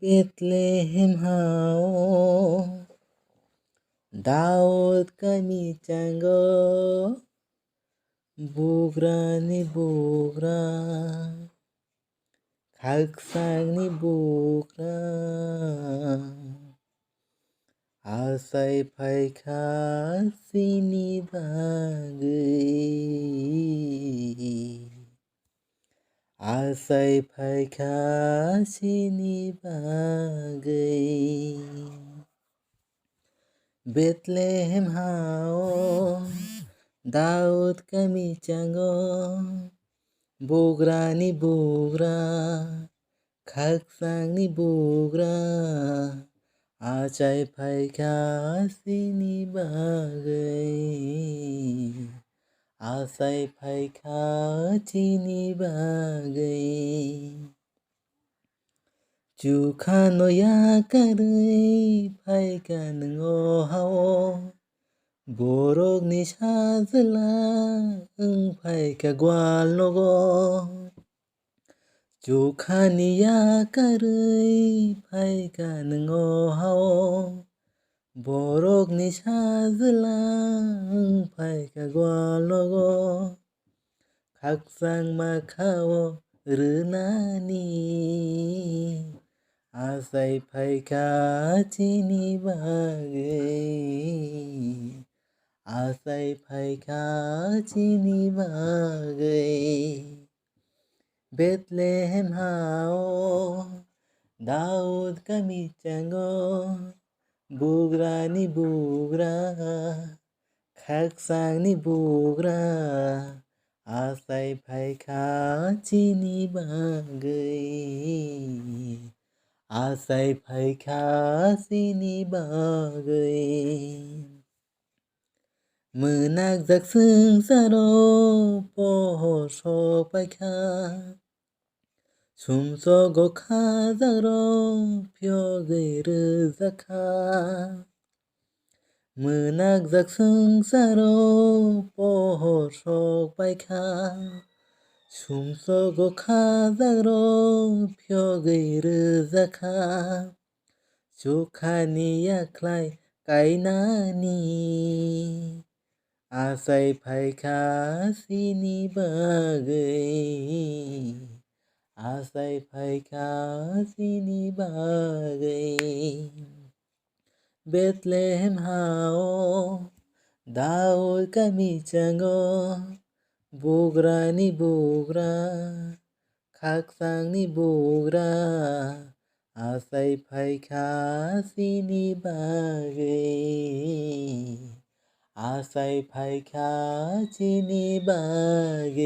Bethlehem hao Daud kami canggo bugra ni bugra khaksang ni bugra asai phaikha sini bagai asai phaikha sini bagai Bethlehem hao Daud kami canggo bugra ni bugra khaksang ni bugra asai phaikha sini bagai asai phaikha sini bagai Chukha no ya karai phaikha nungo hao borok ni sajla phaikha gwal logo Chukha ni ya karai phaikha nungo hao borok ni sajla phaikha gwal logo khaksang makhao rwmani asai phaikha chini bagai asai phaikha chini bagai Bethlehem hao Daud kami canggo bugra ni bugra khaksang ni bugra asai phaikha chini bagai asai phaikha sini bagai Menak jak sengsaro pohor sok paikha sumso gokha jagro pyogai rwjakha Menak jak sengsaro pohor sok paikha sumso gokha jagro pyogai rwjakha Chukha ni yaklai kainani asai phaikha sini bagai asai phaikha sini bagai Bethlehem hao Daud kami canggo bugra ni bugra khaksang ni bugra asai phaikha sini bagai asai phaikha chini bagai